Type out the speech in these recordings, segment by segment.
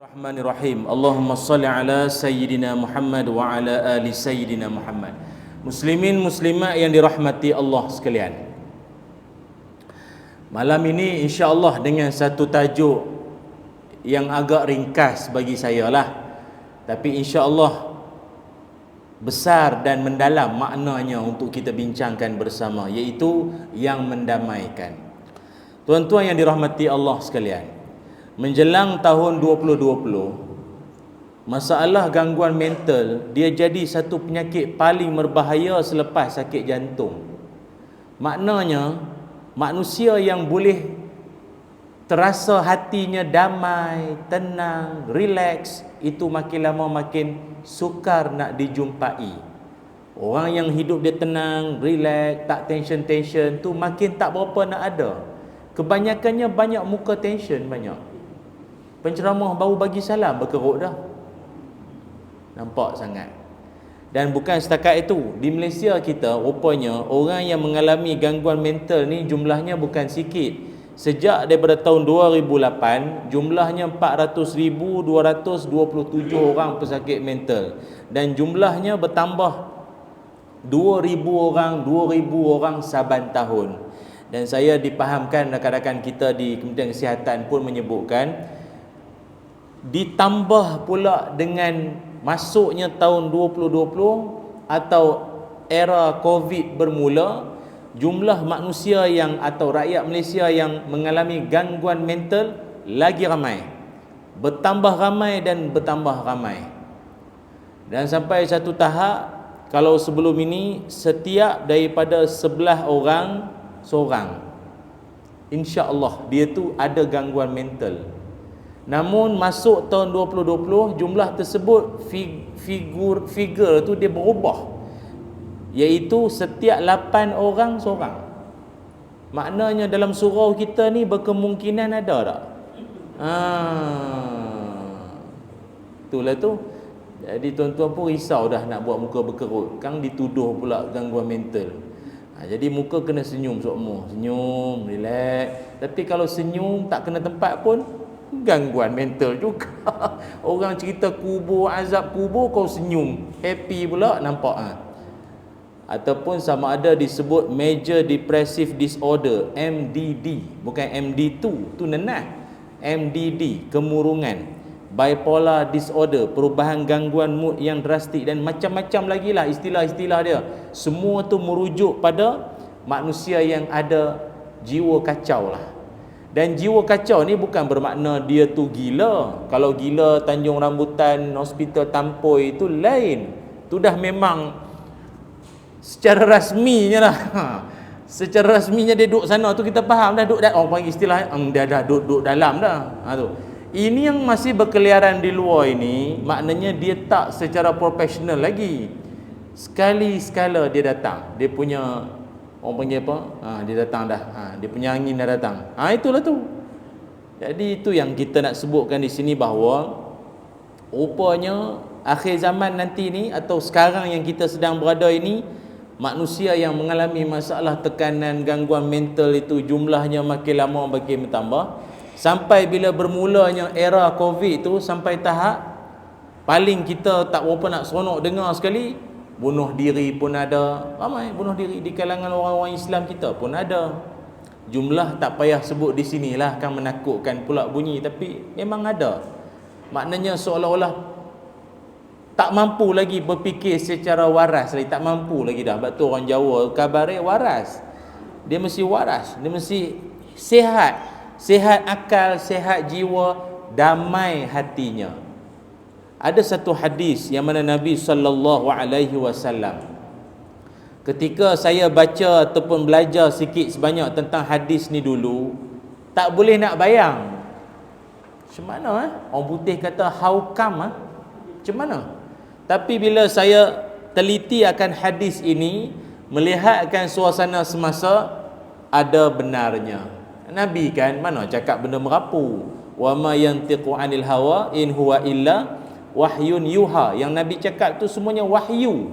Bismillahirrahmanirrahim. Allahumma salli ala Sayyidina Muhammad wa ala ali Sayyidina Muhammad. Muslimin muslimat yang dirahmati Allah sekalian, malam ini insya-Allah dengan satu tajuk yang agak ringkas bagi saya lah, tapi insya-Allah besar dan mendalam maknanya untuk kita bincangkan bersama, iaitu yang mendamaikan. Tuan-tuan yang dirahmati Allah sekalian, menjelang tahun 2020, masalah gangguan mental dia jadi satu penyakit paling berbahaya selepas sakit jantung. Maknanya manusia yang boleh terasa hatinya damai, tenang, relax, itu makin lama makin sukar nak dijumpai. Orang yang hidup dia tenang, relax, tak tension-tension tu makin tak berapa nak ada. Kebanyakannya banyak muka tension, banyak penceramah baru bagi salam berkerut dah. Nampak sangat. Dan bukan setakat itu, di Malaysia kita rupanya orang yang mengalami gangguan mental ni jumlahnya bukan sikit. Sejak daripada tahun 2008, jumlahnya 400,227 orang pesakit mental, dan jumlahnya bertambah 2,000 orang saban tahun. Dan saya dipahamkan rakan-rakan kita di Kementerian Kesihatan pun menyebutkan, ditambah pula dengan masuknya tahun 2020 atau era COVID bermula, jumlah manusia yang atau rakyat Malaysia yang mengalami gangguan mental lagi ramai, bertambah ramai dan bertambah ramai. Dan sampai satu tahap, kalau sebelum ini setiap daripada 11 orang seorang, insya-Allah dia tu ada gangguan mental. Namun masuk tahun 2020, jumlah tersebut figure tu dia berubah, iaitu setiap 8 orang seorang. Maknanya dalam surau kita ni berkemungkinan ada tak? Itulah tu. Jadi tuan-tuan pun risau dah nak buat muka berkerut, kan dituduh pula gangguan mental. Jadi muka kena senyum semua, senyum, relax. Tapi kalau senyum tak kena tempat pun gangguan mental juga. Orang cerita kubur, azab kubur, kau senyum, happy pula, nampak Ataupun sama ada disebut Major Depressive Disorder, MDD, bukan MD2, tu nenah. MDD, kemurungan, bipolar disorder, perubahan gangguan mood yang drastik, dan macam-macam lagi lah istilah-istilah dia. Semua tu merujuk pada manusia yang ada jiwa kacau lah. Dan jiwa kacau ni bukan bermakna dia tu gila. Kalau gila Tanjung Rambutan, Hospital Tampoi itu lain. Tu dah memang secara rasminya lah. Secara rasminya dia duduk sana tu kita faham dah, duduk dah. Orang panggil istilah dia dah duduk dalam dah. Tu. Ini yang masih berkeliaran di luar ini, maknanya dia tak secara profesional lagi. Sekali-sekala dia datang, dia punya orang panggil apa? Dia datang dah. Dia punya angin dah datang. Itulah tu. Jadi itu yang kita nak sebutkan di sini, bahawa rupanya akhir zaman nanti ni atau sekarang yang kita sedang berada ini, manusia yang mengalami masalah tekanan, gangguan mental itu jumlahnya makin lama makin bertambah. Sampai bila bermulanya era COVID tu, sampai tahap paling kita tak berapa nak seronok dengar sekali, bunuh diri pun ada. Ramai bunuh diri di kalangan orang-orang Islam kita pun ada. Jumlah tak payah sebut di sinilah, kan menakutkan pula bunyi, tapi memang ada. Maknanya seolah-olah tak mampu lagi berfikir secara waras lagi, tak mampu lagi dah. Sebab tu orang Jawa kabarnya waras. Dia mesti waras, dia mesti sihat, sihat akal, sihat jiwa, damai hatinya. Ada satu hadis yang mana Nabi SAW, ketika saya baca ataupun belajar sikit sebanyak tentang hadis ni dulu, tak boleh nak bayang macam mana orang putih kata how come macam mana. Tapi bila saya teliti akan hadis ini, melihatkan suasana semasa, ada benarnya. Nabi kan mana cakap benda merapu. Wa ma yantiqu anil hawa in huwa illa wahyun yuha. Yang Nabi cakap tu semuanya wahyu.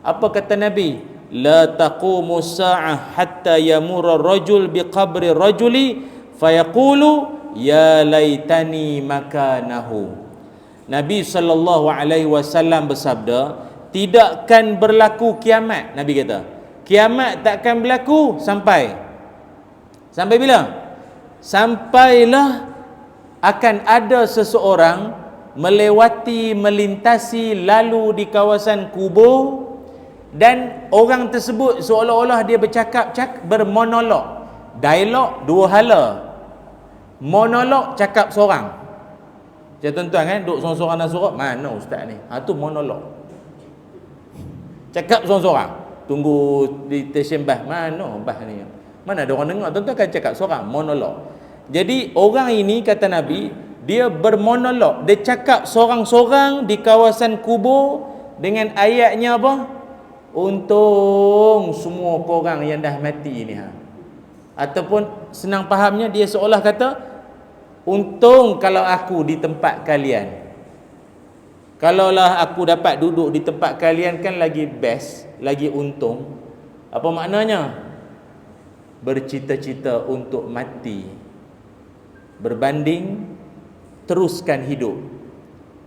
Apa kata Nabi? La taqumu sa'ah hatta yamurra rajul biqabri rajuli fayaqulu ya laitani makanahu. Nabi SAW bersabda, tidakkan berlaku kiamat. Nabi kata, kiamat takkan berlaku sampai bila? Sampailah akan ada seseorang melintasi lalu di kawasan kubur, dan orang tersebut seolah-olah dia bermonolog. Dialog dua hala, monolog cakap seorang. Macam tuan-tuan kan duduk seorang-seorang nak surat, mana ustaz ni? Tu monolog. Cakap seorang-seorang, tunggu di stesen bas, mana bas ni? Mana ada orang dengar? Tuan-tuan kan cakap seorang, monolog. Jadi orang ini kata Nabi, dia bermonolog, dia cakap seorang-seorang di kawasan kubur dengan ayatnya apa? Untung semua korang yang dah mati ni Ataupun senang fahamnya, dia seolah kata, untung kalau aku di tempat kalian. Kalaulah aku dapat duduk di tempat kalian kan lagi best, lagi untung. Apa maknanya? Bercita-cita untuk mati berbanding teruskan hidup.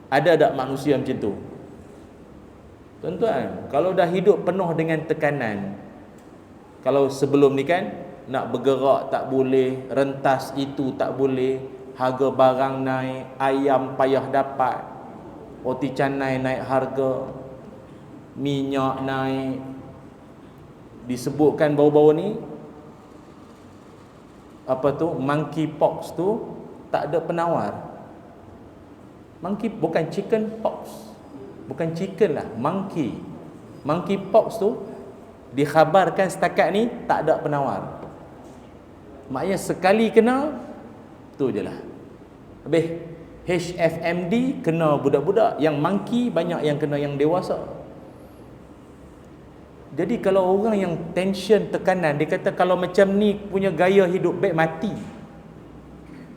Ada tak manusia macam tu? Tuan-tuan, kalau dah hidup penuh dengan tekanan, kalau sebelum ni kan nak bergerak tak boleh, rentas itu tak boleh, harga barang naik, ayam payah dapat, roti canai naik harga, minyak naik. Disebutkan baru-baru ni monkeypox tu tak ada penawar. Monkey bukan chicken pox, bukan chicken lah, monkeypox tu dikhabarkan setakat ni tak ada penawar. Maknanya sekali kena tu je lah. Habis HFMD kena budak-budak, yang monkey banyak yang kena yang dewasa. Jadi kalau orang yang tension, tekanan, dia kata kalau macam ni punya gaya hidup, baik mati.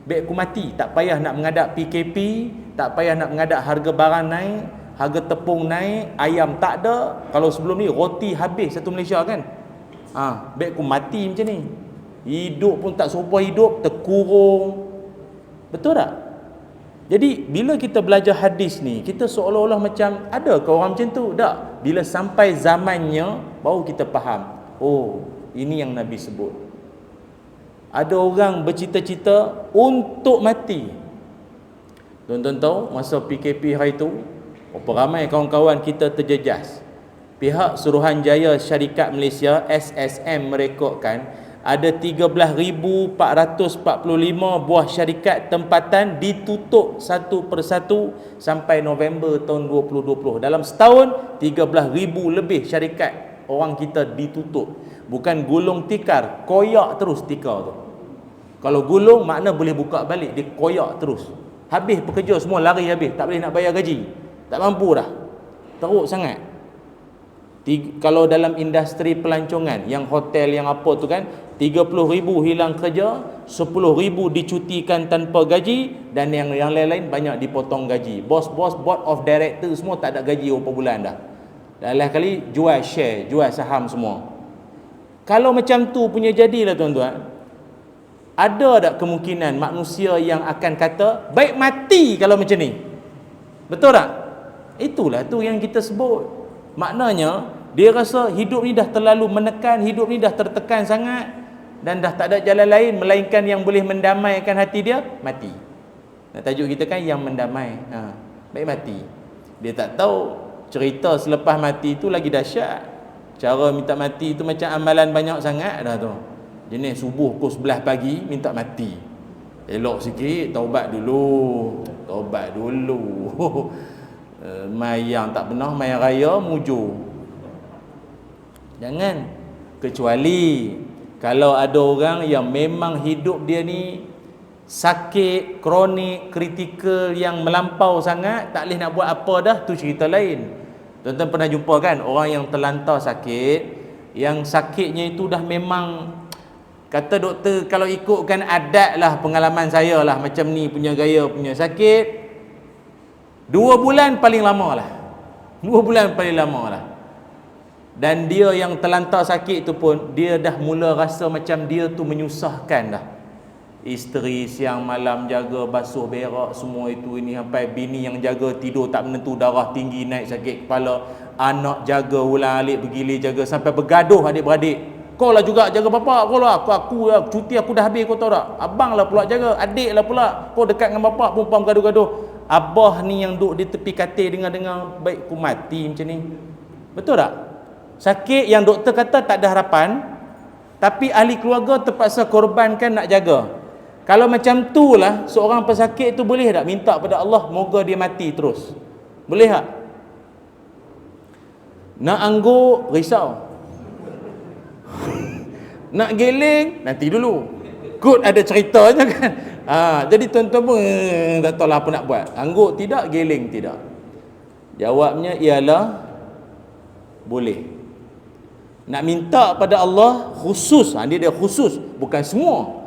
Baik aku mati, tak payah nak mengadap PKP, tak payah nak mengadap harga barang naik, harga tepung naik, ayam tak ada. Kalau sebelum ni roti habis satu Malaysia kan. Baik aku mati macam ni. Hidup pun tak serupa hidup, terkurung. Betul tak? Jadi bila kita belajar hadis ni, kita seolah-olah macam ada ke orang macam tu? Tak. Bila sampai zamannya baru kita faham. Oh, ini yang Nabi sebut. Ada orang bercita-cita untuk mati. Tuan-tuan tahu masa PKP hari tu, berapa ramai kawan-kawan kita terjejas. Pihak Suruhanjaya Syarikat Malaysia SSM merekodkan ada 13,445 buah syarikat tempatan ditutup satu persatu sampai November tahun 2020. Dalam setahun 13,000 lebih syarikat orang kita ditutup. Bukan gulung tikar, koyak terus tikar tu. Kalau gulung makna boleh buka balik, dia koyak terus. Habis pekerja semua lari habis, tak boleh nak bayar gaji. Tak mampu dah. Teruk sangat. Kalau dalam industri pelancongan, yang hotel yang apa tu kan, 30,000 hilang kerja, 10,000 dicutikan tanpa gaji, dan yang lain-lain banyak dipotong gaji. Bos-bos, board of director semua tak ada gaji berapa bulan dah. Dah kali jual share, jual saham semua. Kalau macam tu punya jadilah tuan-tuan, ada tak kemungkinan manusia yang akan kata baik mati kalau macam ni? Betul tak? Itulah tu yang kita sebut. Maknanya dia rasa hidup ni dah terlalu menekan, hidup ni dah tertekan sangat, dan dah tak ada jalan lain melainkan yang boleh mendamaikan hati dia, mati. Nak tajuk kita kan yang mendamai. Baik mati. Dia tak tahu cerita selepas mati tu lagi dahsyat. Cara minta mati tu macam amalan banyak sangat dah tu. Jenis subuh pukul 11 pagi minta mati. Elok sikit, taubat dulu. Mayang tak pernah, mayang raya mujur. Jangan. Kecuali kalau ada orang yang memang hidup dia ni sakit, kronik, kritikal yang melampau sangat, tak boleh nak buat apa dah, tu cerita lain. Tuan-tuan pernah jumpa kan orang yang terlantar sakit, yang sakitnya itu dah memang, kata doktor kalau ikutkan adat lah, pengalaman saya lah, macam ni punya gaya punya sakit, 2 bulan paling lama lah. 2 bulan paling lama lah. Dan dia yang terlantar sakit tu pun, dia dah mula rasa macam dia tu menyusahkan dah. Isteri siang malam jaga basuh berak semua itu ini, sampai bini yang jaga tidur tak menentu, darah tinggi naik sakit kepala, anak jaga ulang-alik bergilir jaga, sampai bergaduh adik-beradik. Kau lah juga jaga bapak, kau lah, aku lah, cuti aku dah habis, kau tahu tak? Abang lah pula jaga, adik lah pula, kau dekat dengan bapak, perempuan bergaduh-gaduh. Abah ni yang duduk di tepi katil dengar-dengar, baik aku mati macam ni. Betul tak? Sakit yang doktor kata tak ada harapan, tapi ahli keluarga terpaksa korbankan nak jaga. Kalau macam tu lah seorang pesakit tu, boleh tak minta pada Allah moga dia mati terus? Boleh tak? Nak angguk, risau. Nak geling, nanti dulu. Kot ada ceritanya kan. Jadi tuan-tuan pun tak tahu lah apa nak buat. Angguk tidak, geling tidak. Jawabnya ialah boleh. Nak minta pada Allah khusus, dia khusus, bukan semua.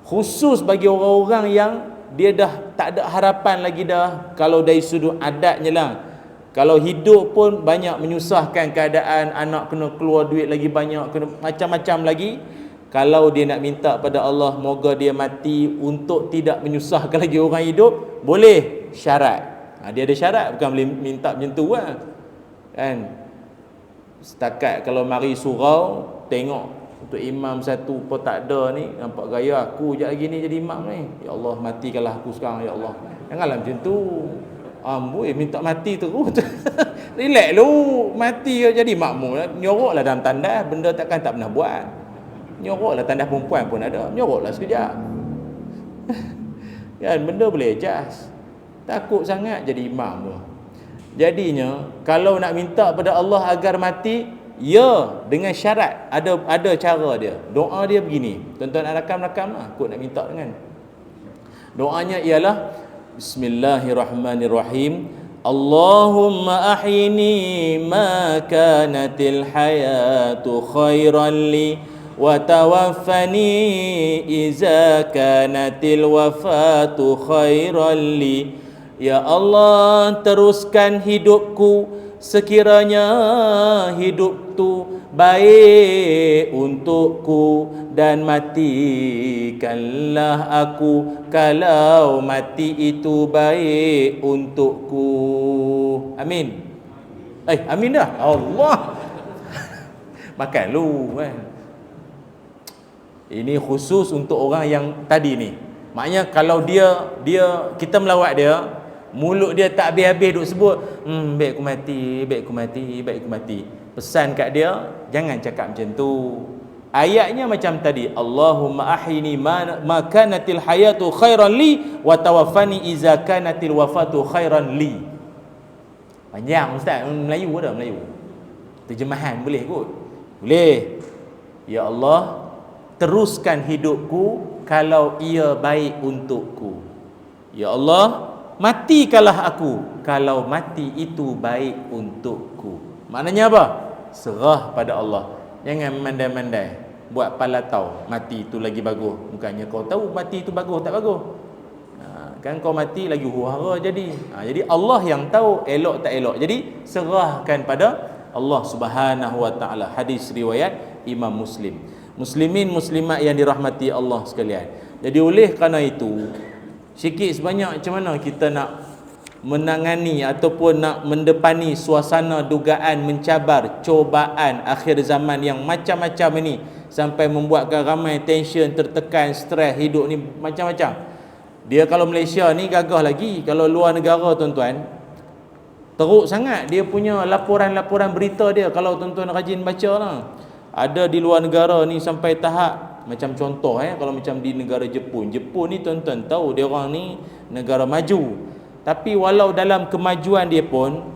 Khusus bagi orang-orang yang dia dah tak ada harapan lagi dah. Kalau dari sudut adatnya lah, kalau hidup pun banyak menyusahkan keadaan, anak kena keluar duit lagi banyak, kena macam-macam lagi. Kalau dia nak minta pada Allah moga dia mati untuk tidak menyusahkan lagi orang hidup, boleh, syarat. Dia ada syarat, bukan boleh minta macam tu lah kan. Setakat kalau mari surau, tengok untuk imam satu pun tak ada ni, nampak gaya aku je lagi ni jadi imam ni, ya Allah matikanlah aku sekarang ya Allah. Janganlah macam tu. Amboi minta mati terus. Relax lu, mati jadi makmum. Nyoroklah dalam tandas, benda takkan tak pernah buat. Nyoroklah tandas perempuan pun ada. Nyoroklah sekejap. Kan benda boleh adjust. Takut sangat jadi imam tu. Jadinya kalau nak minta pada Allah agar mati, ya, dengan syarat, ada cara dia. Doa dia begini. Tuan-tuan nak rakam lah, aku nak minta dengan. Doanya ialah Bismillahirrahmanirrahim. Allahumma ahyini ma kanatil hayatu khairan li wa tawaffani iza kanatil wafatu khairan li. Ya Allah, teruskan hidupku sekiranya hidup tu baik untukku, dan matikanlah aku kalau mati itu baik untukku. Amin. Amin dah. Allah. Makan lu kan. Ini khusus untuk orang yang tadi ni. Maknanya kalau dia kita melawat dia, mulut dia tak habis-habis duk sebut baik aku mati, baik aku mati, baik aku mati. Pesan kat dia, jangan cakap macam tu. Ayatnya macam tadi, Allahumma ahyini ma kanatil hayatu khairan li wa tawaffani iza kanatil wafatu khairan li. Panjang ustaz, Melayu ada Melayu. Terjemahan boleh kot? Boleh. Ya Allah, teruskan hidupku kalau ia baik untukku. Ya Allah, matikalah aku kalau mati itu baik untukku. Maknanya apa? Serah pada Allah. Jangan mandai-mandai buat pala tahu mati itu lagi bagus. Bukannya kau tahu mati itu bagus tak bagus. Kan kau mati lagi huru-hara jadi. Jadi Allah yang tahu elok tak elok. Jadi serahkan pada Allah Subhanahu wa taala. Hadis riwayat Imam Muslim. Muslimin muslimat yang dirahmati Allah sekalian. Jadi oleh kerana itu, sikit sebanyak macam mana kita nak menangani ataupun nak mendepani suasana dugaan mencabar, cobaan akhir zaman yang macam-macam ini, sampai membuatkan ramai tension, tertekan, stres, hidup ni macam-macam. Dia kalau Malaysia ni gagah lagi. Kalau luar negara tuan-tuan, teruk sangat dia punya laporan-laporan berita dia. Kalau tuan-tuan rajin baca lah, ada di luar negara ni sampai tahap macam contoh kalau macam di negara Jepun. Jepun ni tuan-tuan tahu dia orang ni negara maju. Tapi walau dalam kemajuan dia pun,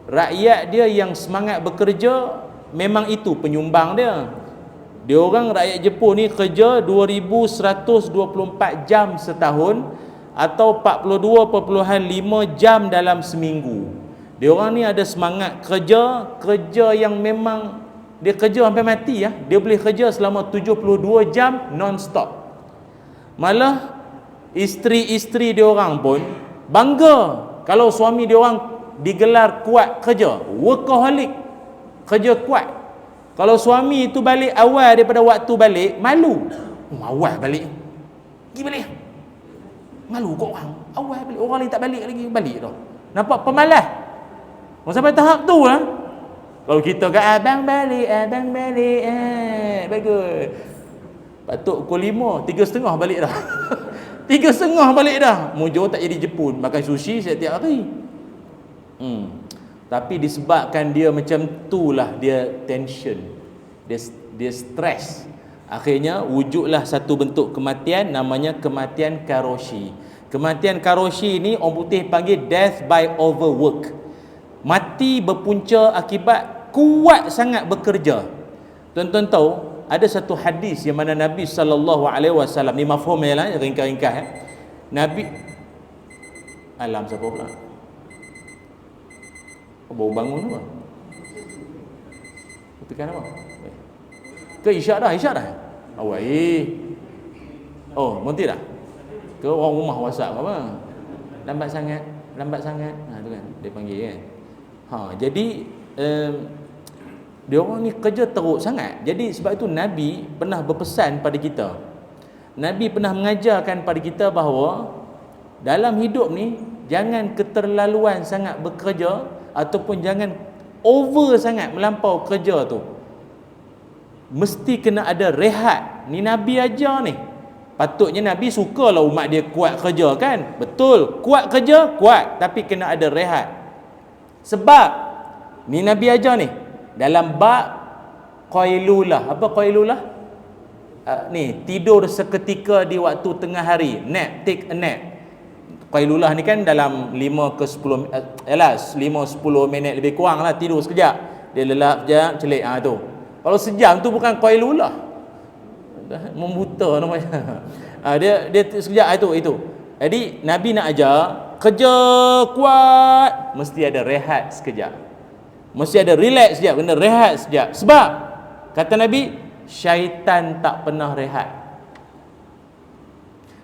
rakyat dia yang semangat bekerja memang itu penyumbang dia. Dia orang rakyat Jepun ni kerja 2124 jam setahun atau 42.5 jam dalam seminggu. Dia orang ni ada semangat kerja yang memang dia kerja sampai mati ya. Dia boleh kerja selama 72 jam non-stop. Malah isteri-isteri dia orang pun bangga kalau suami dia orang digelar kuat kerja, workaholic, kerja kuat. Kalau suami itu balik awal daripada waktu balik, malu. Awal balik. Pergi balik. Malu kau orang. Awal balik, orang lain tak balik lagi, balik dah. Nampak pemalas. Sampai tahap tu lah. Kalau kita kat abang balik, bagus. Patut pukul 5, 3.30 balik dah. 3.30 balik dah. Mujur tak jadi Jepun, makan sushi setiap hari. Tapi disebabkan dia macam tu lah, dia tension, dia stres. Akhirnya wujudlah satu bentuk kematian, namanya kematian karoshi. Kematian karoshi ni orang putih panggil death by overwork. Mati berpunca akibat kuat sangat bekerja. Tuan-tuan tahu ada satu hadis yang mana Nabi SAW, ni mafhum ya lah, ringkas-ringkas Nabi alam siapa pula? Baru bangun apa? Tekan apa? Ke isyak dah? Awal oh, monti dah? Ke orang rumah WhatsApp apa? Lambat sangat. Tu kan dia panggil kan. Jadi dia orang ni kerja teruk sangat. Jadi sebab itu Nabi pernah berpesan pada kita. Nabi pernah mengajarkan pada kita bahawa dalam hidup ni jangan keterlaluan sangat bekerja, ataupun jangan over sangat melampau kerja tu. Mesti kena ada rehat. Ni Nabi ajar ni. Patutnya Nabi sukalah umat dia kuat kerja kan? Betul, kuat kerja, kuat, tapi kena ada rehat. Sebab ni Nabi ajar ni dalam bab qailulah. Apa qailulah? Ni tidur seketika di waktu tengah hari, nap, take a nap. Qailulah ni kan dalam 5 ke 10 5-10 minit lebih kurang lah, tidur sekejap. Dia lelap sekejap, celik tu. Kalau sejam tu bukan qailulah, membuta namanya. Dia sekejap itu. Jadi Nabi nak ajar kerja kuat, mesti ada rehat sekejap. Mesti ada relax sekejap, kena rehat sekejap. Sebab kata Nabi, syaitan tak pernah rehat.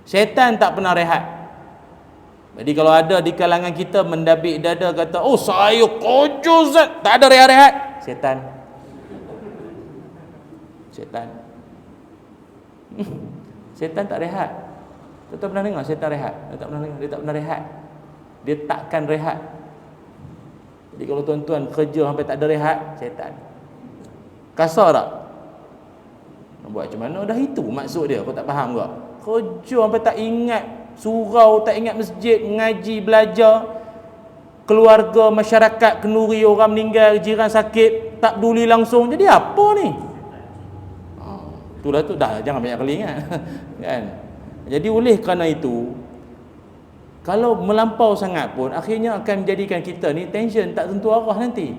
Syaitan tak pernah rehat. Jadi kalau ada di kalangan kita mendabik dada kata, oh saya kerja Zat, tak ada rehat-rehat, syaitan. Syaitan tak rehat. Kita pernah dengar syaitan rehat? Dia tak pernah rehat. Dia takkan rehat. Jadi kalau tuan-tuan kerja sampai tak ada rehat, syaitan. Kasar tak? Buat macam mana? Dah itu maksud dia, kau tak faham ke? Kerja sampai tak ingat surau, tak ingat masjid, mengaji, belajar, keluarga, masyarakat, kenduri, orang meninggal, jiran sakit, tak peduli langsung. Jadi apa ni? Itulah tu, dah jangan banyak kali ingat. Kan? Jadi oleh kerana itu, kalau melampau sangat pun akhirnya akan menjadikan kita ni tension, tak tentu arah nanti.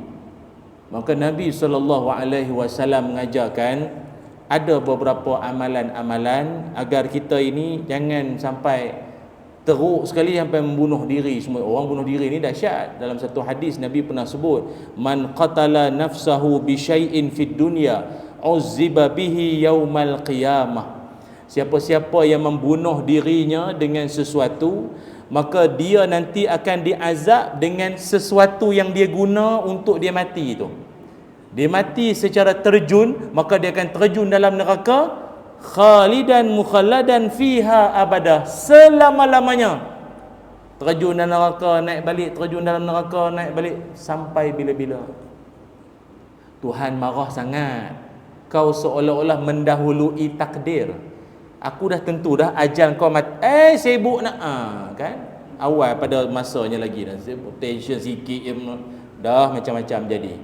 Maka Nabi SAW mengajarkan ada beberapa amalan-amalan agar kita ini jangan sampai teruk sekali sampai membunuh diri. Semua orang bunuh diri ni dahsyat. Dalam satu hadis Nabi pernah sebut, man qatala nafsahu bi syai'in fid dunya uzziba bihi yaumal qiyamah. Siapa-siapa yang membunuh dirinya dengan sesuatu, maka dia nanti akan diazab dengan sesuatu yang dia guna untuk dia mati itu. Dia mati secara terjun, maka dia akan terjun dalam neraka, khalidan mukhalladan fiha abadah, selama-lamanya. Terjun dalam neraka, naik balik, terjun dalam neraka, naik balik, sampai bila-bila. Tuhan marah sangat. Kau seolah-olah mendahului takdir. Aku dah tentu dah ajal kau mati. Sibuk nak kan? Awal pada masanya lagi dah. Tension sikit dah macam-macam jadi.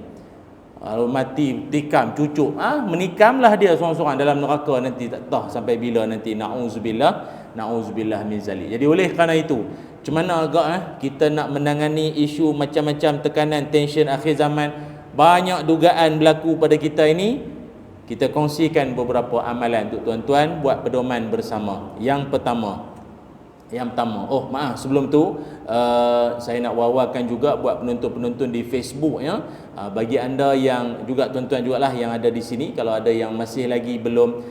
Kalau mati tikam cucuk, menikamlah dia seorang-seorang dalam neraka nanti, tak tahu sampai bila nanti. Na'udzubillah min zalik. Jadi oleh kerana itu, macam mana agak kita nak menangani isu macam-macam tekanan, tension akhir zaman, banyak dugaan berlaku pada kita ini. Kita kongsikan beberapa amalan untuk tuan-tuan buat pedoman bersama. Yang pertama, sebelum tu saya nak wawarkan juga buat penonton-penonton di Facebook ya. Bagi anda yang juga tuan-tuan jugalah yang ada di sini, kalau ada yang masih lagi belum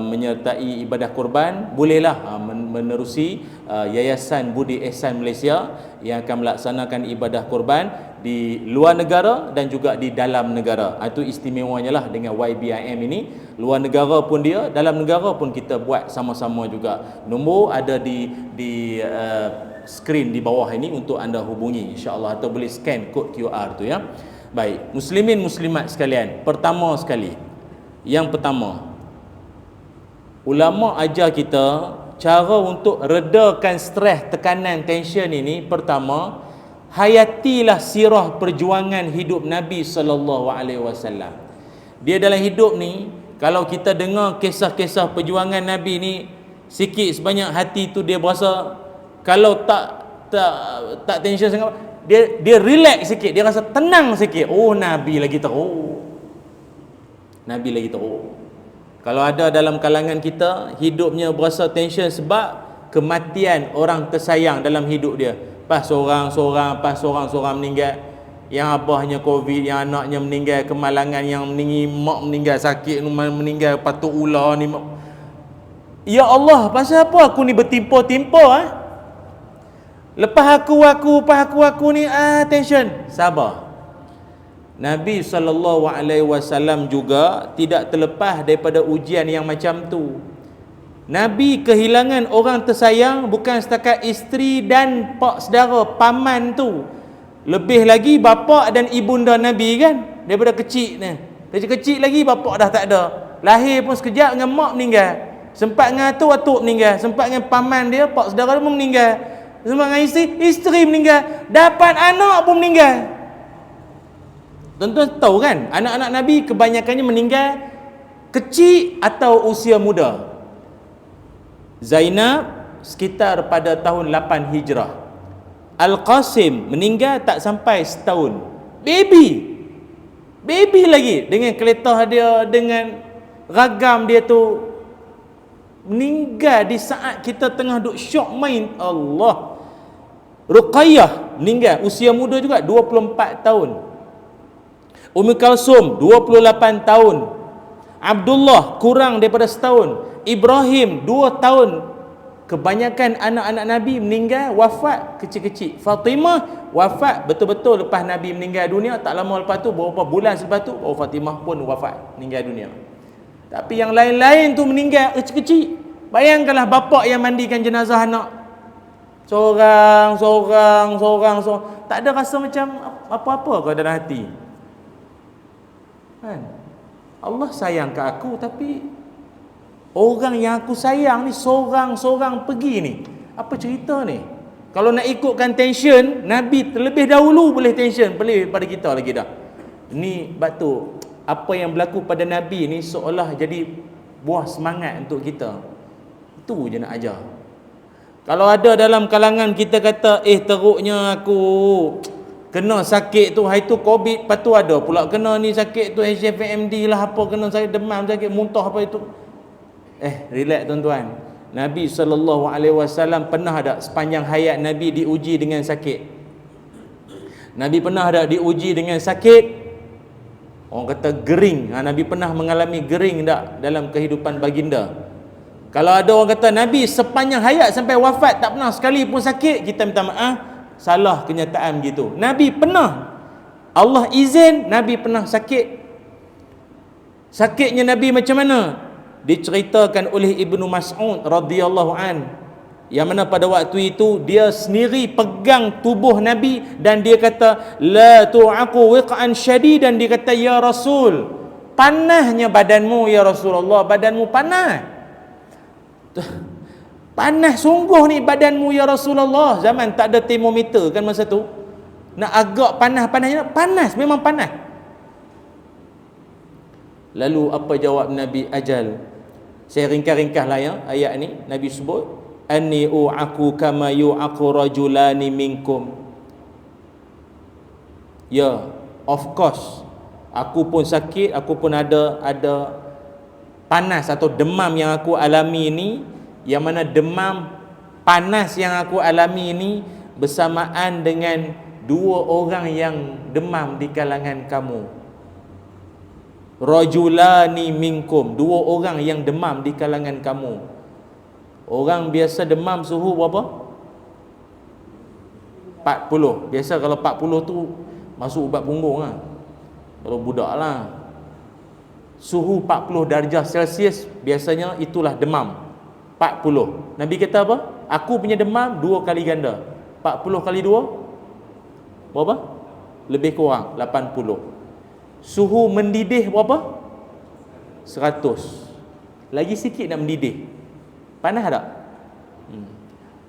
menyertai ibadah kurban, bolehlah menerusi Yayasan Budi Ihsan Malaysia yang akan melaksanakan ibadah kurban di luar negara dan juga di dalam negara. Itu istimewanya lah dengan YBIM ini. Luar negara pun dia, dalam negara pun kita buat sama-sama juga. Nombor ada di skrin di bawah ini untuk anda hubungi insya-Allah, atau boleh scan kod QR tu ya. Baik, muslimin muslimat sekalian, pertama sekali, yang pertama, ulama ajar kita cara untuk redakan stres, tekanan, tension ini. Pertama, hayatilah sirah perjuangan hidup Nabi SAW. Dia dalam hidup ni, kalau kita dengar kisah-kisah perjuangan Nabi ni, sikit sebanyak hati tu dia berasa, kalau tak tension sangat, dia relax sikit, dia rasa tenang sikit. Oh, Nabi lagi teruk. Nabi lagi teruk. Kalau ada dalam kalangan kita hidupnya berasa tension sebab kematian orang tersayang dalam hidup dia, pas seorang-seorang meninggal, yang abahnya COVID, yang anaknya meninggal, kemalangan, yang mak meninggal sakit, meninggal patuk ular ni. Ya Allah, pasal apa aku ni bertimpa-timpa Lepas aku ni tension. Sabar. Nabi SAW juga tidak terlepas daripada ujian yang macam tu. Nabi kehilangan orang tersayang bukan setakat isteri dan pak saudara, paman tu. Lebih lagi bapa dan ibunda Nabi kan, daripada kecil ni. Dari kecil lagi bapa dah tak ada. Lahir pun sekejap dengan mak meninggal. Sempat dengan atuk meninggal. Sempat dengan paman dia, pak saudara dia pun meninggal. Sempat dengan isteri meninggal. Dapat anak pun meninggal. Tuan-tuan tahu kan, anak-anak Nabi kebanyakannya meninggal kecil atau usia muda. Zainab sekitar pada tahun 8 Hijrah. Al-Qasim meninggal tak sampai setahun. Baby lagi, dengan keletah dia, dengan ragam dia tu, meninggal di saat kita tengah duk syok main. Allah. Ruqayyah meninggal usia muda juga, 24 tahun. Ummu Kalsum 28 tahun. Abdullah kurang daripada setahun. Ibrahim 2 tahun. Kebanyakan anak-anak Nabi meninggal, wafat kecil-kecil. Fatimah wafat betul-betul lepas Nabi meninggal dunia. Tak lama lepas tu, beberapa bulan selepas tu, Fatimah pun wafat, meninggal dunia. Tapi yang lain-lain tu meninggal kecil-kecil. Bayangkanlah bapa yang mandikan jenazah anak. Seorang. Tak ada rasa macam apa-apa kau dalam hati. Kan? Allah sayang ke aku, tapi orang yang aku sayang ni seorang-seorang pergi ni. Apa cerita ni? Kalau nak ikutkan tension, Nabi terlebih dahulu boleh tension, boleh pada kita lagi dah. Ni sebab tu apa yang berlaku pada Nabi ni seolah jadi buah semangat untuk kita. Itu je nak ajar. Kalau ada dalam kalangan kita kata, teruknya aku kena sakit tu, hari tu COVID, lepas tu ada pula kena ni sakit tu HFMD lah, apa kena sakit demam, sakit muntah apa itu. Relax tuan-tuan. Nabi SAW pernah tak sepanjang hayat Nabi diuji dengan sakit? Nabi pernah tak diuji dengan sakit? Orang kata gering. Nabi pernah mengalami gering tak dalam kehidupan baginda? Kalau ada orang kata Nabi sepanjang hayat sampai wafat tak pernah sekali pun sakit, kita minta maaf, salah kenyataan gitu. Nabi pernah. Allah izin Nabi pernah sakit. Sakitnya Nabi macam mana? Diceritakan oleh Ibnu Mas'ud radhiyallahu an, yang mana pada waktu itu dia sendiri pegang tubuh Nabi dan dia kata, la tu'aqu wiq'an syadidan. Dia kata, ya Rasul, panasnya badanmu ya Rasulullah, badanmu panas. Panas sungguh ni badanmu ya Rasulullah. Zaman tak ada termometer kan masa tu. Nak agak panas-panasnya, panas, memang panas. Lalu apa jawab Nabi? Ajal. Saya ringkas lah ya ayat ni. Nabi sebut, anni u'aku kama yu'aku rajulani minkum. Ya, of course, aku pun sakit, aku pun ada panas atau demam yang aku alami ini, yang mana demam panas yang aku alami ini bersamaan dengan 2 orang yang demam di kalangan kamu. Rajulani minkum, 2 orang yang demam di kalangan kamu. Orang biasa demam suhu berapa? 40. Biasa kalau 40 tu masuk ubat punggung lah. Kalau budak lah. Suhu 40 darjah Celsius biasanya itulah demam. 40. Nabi kata apa? Aku punya demam 2 kali ganda. 40 kali 2 berapa? Lebih kurang 80. Suhu mendidih berapa? 100. Lagi sikit nak mendidih. Panas tak?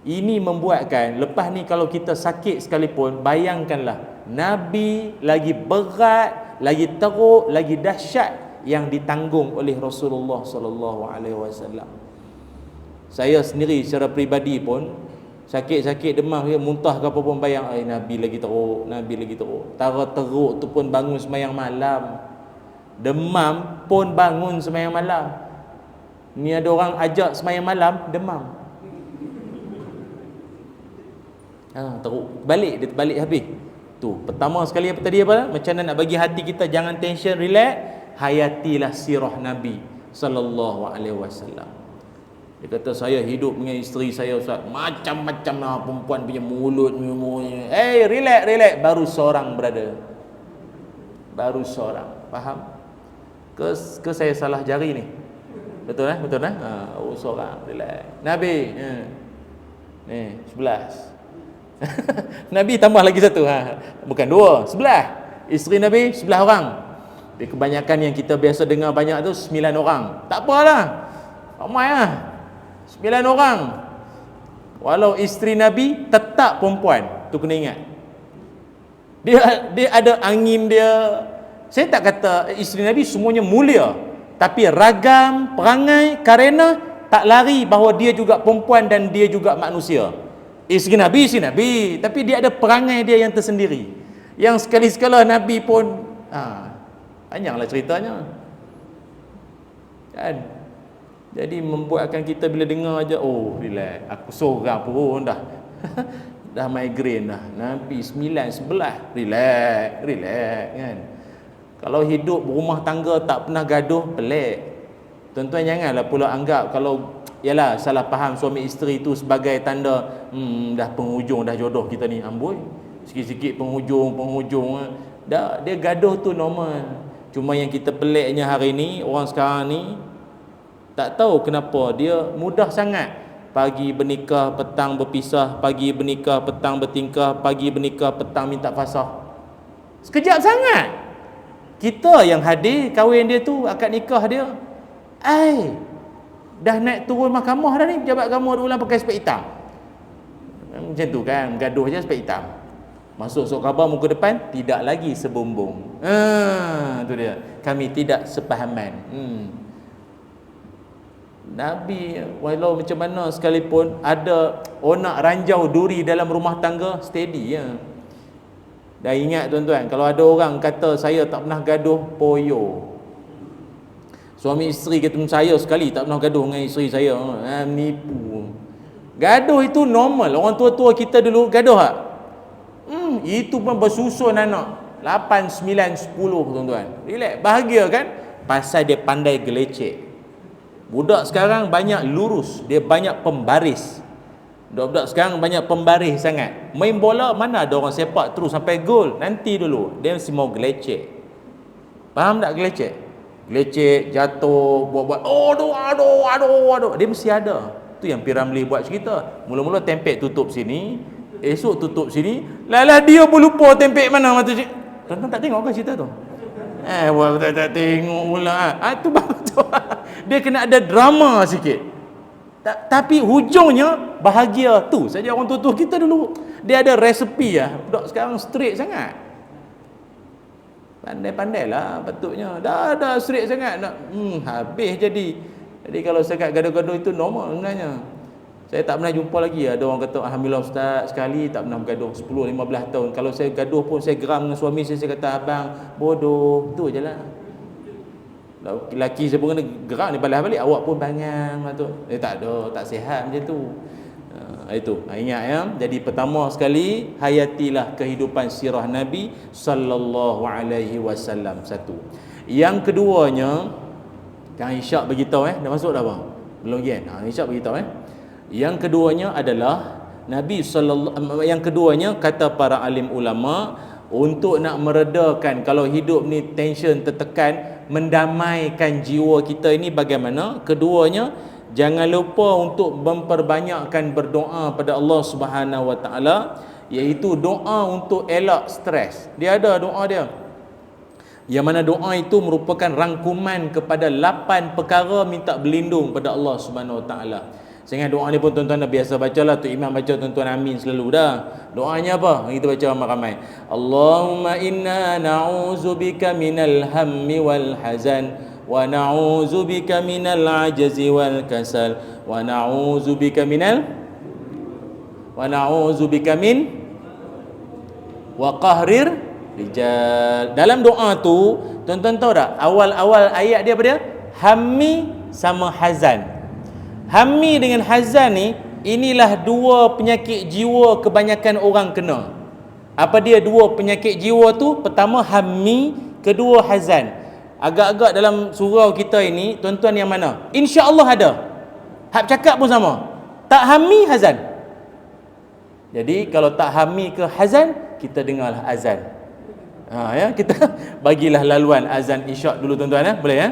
Ini membuatkan lepas ni kalau kita sakit sekalipun, bayangkanlah Nabi lagi berat, lagi teruk, lagi dahsyat yang ditanggung oleh Rasulullah sallallahu alaihi wasallam. Saya sendiri secara peribadi pun sakit-sakit demam, muntah ke apa pun bayang, Nabi lagi teruk, Nabi lagi teruk. Tara teruk tu pun bangun sembahyang malam. Demam pun bangun sembahyang malam. Ni ada orang ajak sembahyang malam, demam. Teruk. Balik, dia terbalik habis. Tu, pertama sekali apa tadi apa? Macam mana nak bagi hati kita jangan tension, relax. Hayatilah sirah Nabi sallallahu alaihi wasallam. Dia kata saya hidup dengan isteri saya Ustaz, macam-macam lah perempuan punya mulut. Relax. Baru seorang brother. Baru seorang. Faham? Ke saya salah jari ni? Betul eh? Betul eh? Seorang. Relax. Nabi. Ni 11. Nabi tambah lagi satu, bukan 2, 11. Isteri Nabi 11 orang. Di kebanyakan yang kita biasa dengar banyak tu 9 orang. Tak apalah, ramai lah 9 orang. Walau isteri Nabi tetap perempuan, tu kena ingat. Dia ada angin dia. Saya tak kata isteri Nabi semuanya mulia, tapi ragam perangai karena tak lari bahawa dia juga perempuan dan dia juga manusia. Isteri Nabi, tapi dia ada perangai dia yang tersendiri. Yang sekali-sekala Nabi pun panjanglah ceritanya. Kan? Jadi membuatkan kita bila dengar aja, relax, aku seorang pun dah dah migraine dah. Nabi 9, 11, relax kan. Kalau hidup berumah tangga tak pernah gaduh, pelik. Tuan-tuan janganlah pula anggap kalau yalah salah faham suami isteri itu sebagai tanda dah penghujung dah jodoh kita ni. Amboi, sikit-sikit penghujung dah, dia gaduh tu normal. Cuma yang kita peliknya hari ni, orang sekarang ni tak tahu kenapa dia mudah sangat. Pagi bernikah, petang berpisah, pagi bernikah, petang bertingkah, pagi bernikah, petang minta fasah. Sekejap sangat. Kita yang hadir kahwin dia tu, akad nikah dia, dah naik turun mahkamah dah ni, pejabat agama ulang pakai spek hitam. Macam tu kan, gaduh je spek hitam. Masuk surat khabar muka depan, tidak lagi sebumbung. Tu dia. Kami tidak sepahaman. Nabi walau macam mana sekalipun ada onak ranjau duri dalam rumah tangga, steady ya. Dan ingat tuan-tuan, kalau ada orang kata saya tak pernah gaduh, poyo. Suami isteri kata saya sekali tak pernah gaduh dengan isteri saya, menipu. Gaduh itu normal. Orang tua-tua kita dulu gaduh tak? Itu pun bersusun anak 8, 9, 10 tuan-tuan. Relax, bahagia kan? Pasal dia pandai gelecek. Budak sekarang banyak lurus, dia banyak pembaris. Budak-budak sekarang banyak pembaris sangat. Main bola mana ada orang sepak terus sampai gol. Nanti dulu dia mesti mau gelecek. Faham tak gelecek? Gelecek, jatuh, buat-buat aduh. Dia mesti ada. Tu yang P. Ramlee buat cerita. Mula-mula tempek tutup sini, esok tutup sini. Lalah dia pun lupa tempek mana mata cik. Tuan-tuan tak tengok ke cerita tu? Tak tengok pula. Tu bagus. Dia kena ada drama sikit. Tapi hujungnya bahagia. Tu saja orang tua-tua kita dulu. Dia ada resepi lah. Budak sekarang straight sangat. Pandai-pandailah patutnya. Dah straight sangat nak habis jadi. Jadi kalau sekat gaduh-gaduh itu normal sebenarnya. Saya tak pernah jumpa lagi ada orang kata alhamdulillah ustaz sekali tak pernah bergaduh 10 15 tahun. Kalau saya gaduh pun saya geram dengan suami saya kata abang bodoh. Tu jelah. Lelaki saya pun kena geram ni balas balik, awak pun bangang tu. Tak ada, tak sihat macam tu. Itu ingat ya. Jadi pertama sekali hayatilah kehidupan sirah Nabi sallallahu alaihi wasallam. Satu. Yang keduanya, Kang Isyak beritahu dah masuk dah bang? Belum lagi kan? Isyak beritahu Yang keduanya adalah Nabi sallallahu, yang keduanya kata para alim ulama, untuk nak meredakan kalau hidup ni tension tertekan, mendamaikan jiwa kita ini bagaimana? Keduanya, jangan lupa untuk memperbanyakkan berdoa pada Allah Subhanahu Wa Taala, iaitu doa untuk elak stres. Dia ada doa dia, yang mana doa itu merupakan rangkuman kepada 8 perkara minta berlindung pada Allah Subhanahu Wa Taala. Sehingga doa ni pun tuan-tuan dah biasa bacalah, tu imam baca, tuan-tuan amin selalu dah. Doanya apa? Kita baca ramai-ramai. Allahumma inna na'udzubika minal hammi wal hazan, wa na'udzubika minal ajzi wal kasal, wa na'udzubika min wa qahrir rijal. Dalam doa tu, tuan-tuan tahu tak? Awal-awal ayat dia apa dia? Hammi sama hazan. Hammi dengan hazan ni, inilah dua penyakit jiwa kebanyakan orang kena. Apa dia dua penyakit jiwa tu? Pertama hammi, kedua hazan. Agak-agak dalam surau kita ini, tuan-tuan yang mana? InsyaAllah ada. Hak cakap pun sama. Tak hammi, hazan. Jadi kalau tak hammi ke hazan, kita dengarlah azan. Ya, kita bagilah laluan azan isyak dulu tuan-tuan, boleh ya?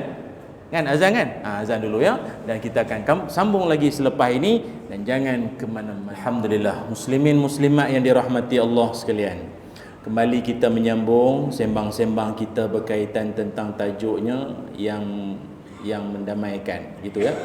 Kan azan kan? Azan dulu ya. Dan kita akan sambung lagi selepas ini, dan jangan ke mana-mana. Alhamdulillah, muslimin muslimat yang dirahmati Allah sekalian. Kembali kita menyambung sembang-sembang kita berkaitan tentang tajuknya yang mendamaikan, gitu ya.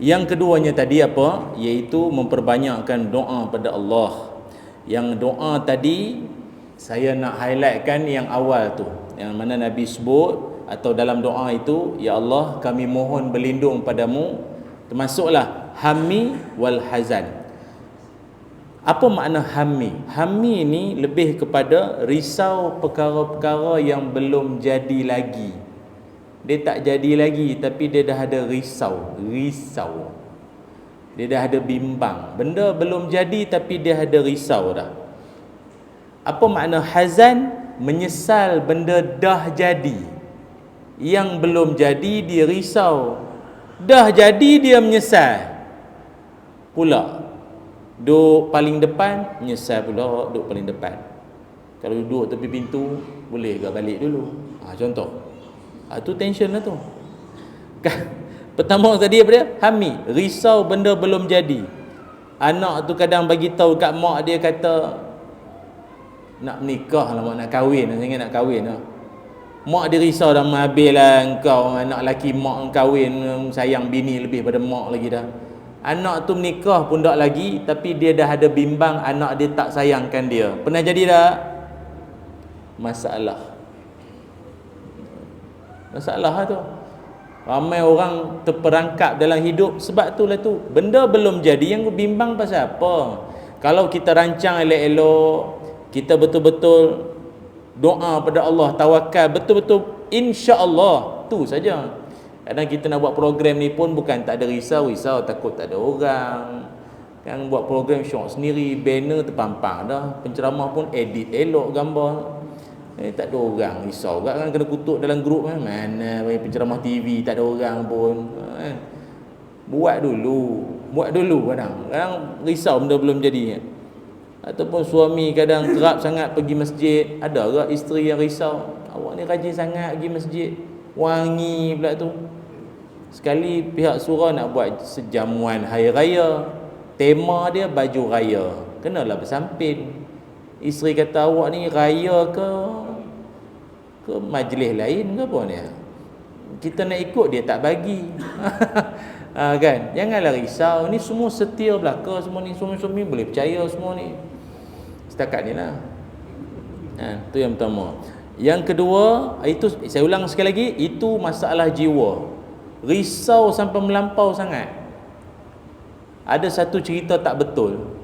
Yang keduanya tadi apa? Iaitu memperbanyakkan doa pada Allah. Yang doa tadi saya nak highlightkan yang awal tu, yang mana Nabi sebut atau dalam doa itu, ya Allah kami mohon berlindung padamu, termasuklah hammi wal hazan. Apa makna hammi? Hammi ni lebih kepada risau perkara-perkara yang belum jadi lagi. Dia tak jadi lagi, tapi dia dah ada risau. Dia dah ada bimbang. Benda belum jadi tapi dia ada risau dah. Apa makna hazan? Menyesal benda dah jadi. Yang belum jadi dia risau, dah jadi dia menyesal pula. Duduk paling depan, menyesal pula duduk paling depan. Kalau duduk tepi pintu, boleh ke balik dulu? Contoh. Tu tension lah tu. Pertama tadi apa dia? Hammi, risau benda belum jadi. Anak tu kadang bagi tahu kat mak dia, kata nak menikah lah mak, nak kahwin, nak kahwin lah. Mak dia risau dah, habislah engkau anak lelaki mak kahwin, sayang bini lebih pada mak lagi dah. Anak tu menikah pun tak lagi, tapi dia dah ada bimbang anak dia tak sayangkan dia. Pernah jadi tak? Masalah tu. Ramai orang terperangkap dalam hidup sebab tu lah tu. Benda belum jadi yang bimbang pasal apa? Kalau kita rancang elok-elok, kita betul-betul doa pada Allah, tawakal betul-betul, insya-Allah, tu saja. Kadang kita nak buat program ni pun bukan tak ada risau takut tak ada orang. Kan buat program syok sendiri, banner terpampang dah, penceramah pun edit elok gambar. Tak ada orang, risau kan, kena kutuk dalam grup kan. Mana penceramah TV tak ada orang pun. Buat dulu kadang risau benda belum jadi. Ataupun suami kadang kerap sangat pergi masjid. Ada ke isteri yang risau, awak ni rajin sangat pergi masjid, wangi pula tu. Sekali pihak surau nak buat sejamuan hari raya, tema dia baju raya, kenalah bersamping. Isteri kata, awak ni raya ke majlis lain ke apa ni? Kita nak ikut dia tak bagi. Kan? Janganlah risau, ni semua setia belaka semua ni, suami-suami boleh percaya semua ni. Setakat ni lah. Itu yang pertama. Yang kedua, itu saya ulang sekali lagi, itu masalah jiwa. Risau sampai melampau sangat. Ada satu cerita tak betul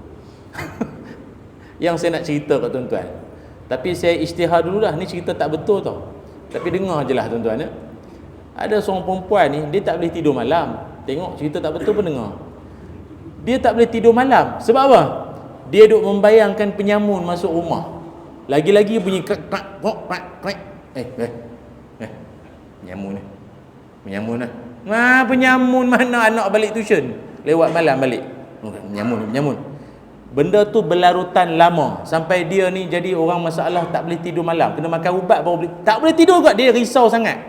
yang saya nak cerita kat tuan-tuan. Tapi saya isytihar dulu lah, ni cerita tak betul tau. Tapi dengar je lah tuan-tuan ya. Ada seorang perempuan ni, dia tak boleh tidur malam. Tengok cerita tak betul pun dengar. Dia tak boleh tidur malam. Sebab apa? Dia duk membayangkan penyamun masuk rumah. Lagi-lagi bunyi krak krak krak krak. Penyamun lah. Penyamun mana anak balik tuition? Lewat malam balik. Penyamun. Benda tu berlarutan lama sampai dia ni jadi orang masalah tak boleh tidur malam, kena makan ubat baru boleh, tak boleh tidur kat, dia risau sangat.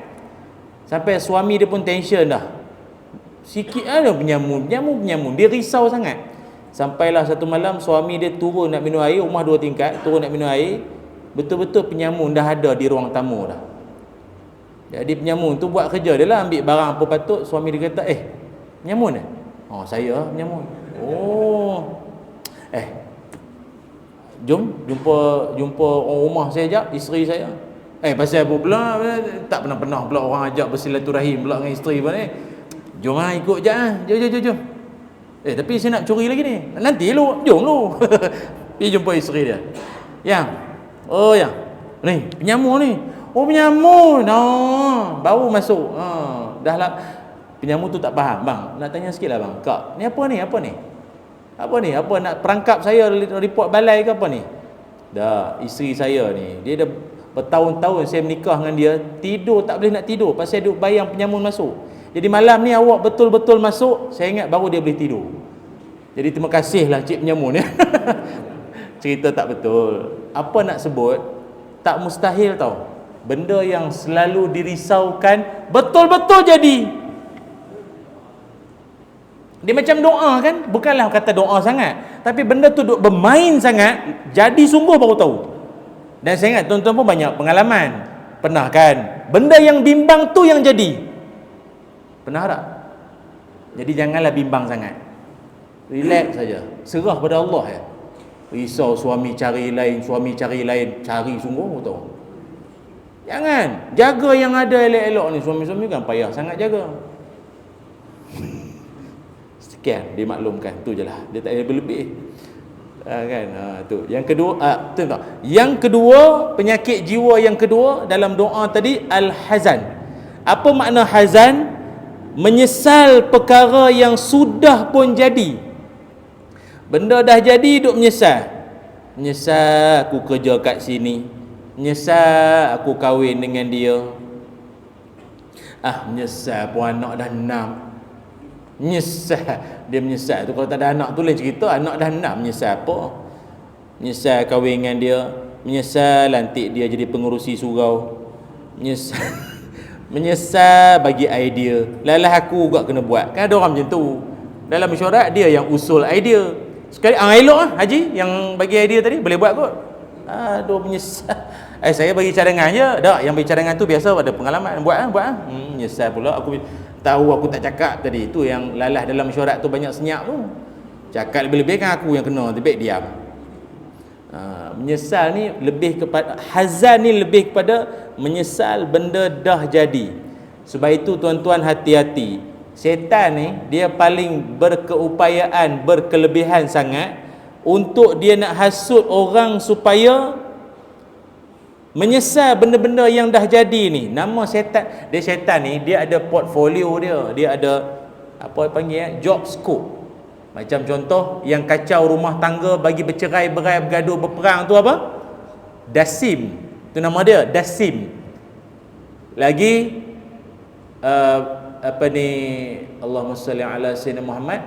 Sampai suami dia pun tension dah. Sikit ada penyamun, dia risau sangat. Sampailah satu malam suami dia turun nak minum air, rumah 2 tingkat, turun nak minum air, betul-betul penyamun dah ada di ruang tamu dah. Jadi penyamun tu buat kerja dia lah, ambil barang apa patut. Suami dia kata, penyamun oh saya penyamun. Oh, jom jumpa orang rumah saya ajak, isteri saya. Pasal apa pula, tak pernah pula orang ajak bersilaturahim pula dengan isteri pun Jom lah, ikut je lah. Jom. Tapi saya nak curi lagi ni. Nanti lu, jom lu. Pergi jumpa isteri dia. Yang ni penyamun ni. Oh penyamun. Baru masuk. Dah lah. Penyamun tu tak faham. Bang, nak tanya sikit lah bang. Kak, ni apa ni? Apa nak perangkap saya report balai ke apa ni? Dah, isteri saya ni, dia dah bertahun-tahun saya menikah dengan dia, tidur tak boleh nak tidur pasal duk bayang penyamun masuk. Jadi malam ni awak betul-betul masuk, saya ingat baru dia boleh tidur. Jadi terima kasihlah cik penyamun Cerita tak betul. Apa nak sebut, tak mustahil tau. Benda yang selalu dirisaukan betul-betul jadi. Dia macam doa kan, bukanlah kata doa sangat, tapi benda tu duk bermain sangat, jadi sungguh baru tahu. Dan saya ingat tuan-tuan pun banyak pengalaman. Pernah kan, benda yang bimbang tu yang jadi. Pernah tak? Jadi janganlah bimbang sangat, relax saja, serah pada Allah ya. Risau suami cari lain, cari sungguh baru tahu. Jangan, jaga yang ada elok-elok ni. Suami-suami kan payah sangat jaga. Sekian dimaklumkan, tu je lah, dia tak ada lebih kan. Tu yang kedua, betul tak? Yang kedua, penyakit jiwa yang kedua dalam doa tadi, al-hazan. Apa makna hazan? Menyesal perkara yang sudah pun jadi. Benda dah jadi duk menyesal. Menyesal aku kerja kat sini, menyesal aku kahwin dengan dia, menyesal pun anak dah 6. Menyesal, dia menyesal tu. Kalau tak ada anak tu lain cerita, anak dah 6 menyesal apa? Menyesal kahwin dengan dia, menyesal lantik dia jadi pengurusi surau, menyesal bagi idea, lalah aku juga kena buat. Kan ada orang macam tu. Dalam mesyuarat dia yang usul idea. Sekali elok haji yang bagi idea tadi, boleh buat kot. Aduh menyesal. Saya bagi cadangan je. Dak, yang bagi cadangan tu biasa ada pengalaman. Buat. Menyesal pula aku tahu aku tak cakap tadi. Tu yang lalah dalam mesyuarat tu banyak senyap tu. Cakap lebih-lebih kan aku yang kena, lebih diam. Menyesal ni lebih kepada, hazan ni lebih kepada menyesal benda dah jadi. Sebab itu tuan-tuan hati-hati. Setan ni dia paling berkeupayaan, berkelebihan sangat untuk dia nak hasut orang supaya menyesal benda-benda yang dah jadi ni. Nama setan, dia setan ni dia ada portfolio dia ada apa panggil job scope. Macam contoh yang kacau rumah tangga, bagi bercerai-berai, bergaduh, berperang tu apa? Dasim. Tu nama dia, Dasim. Lagi Allahumma salli ala sayyidina Muhammad,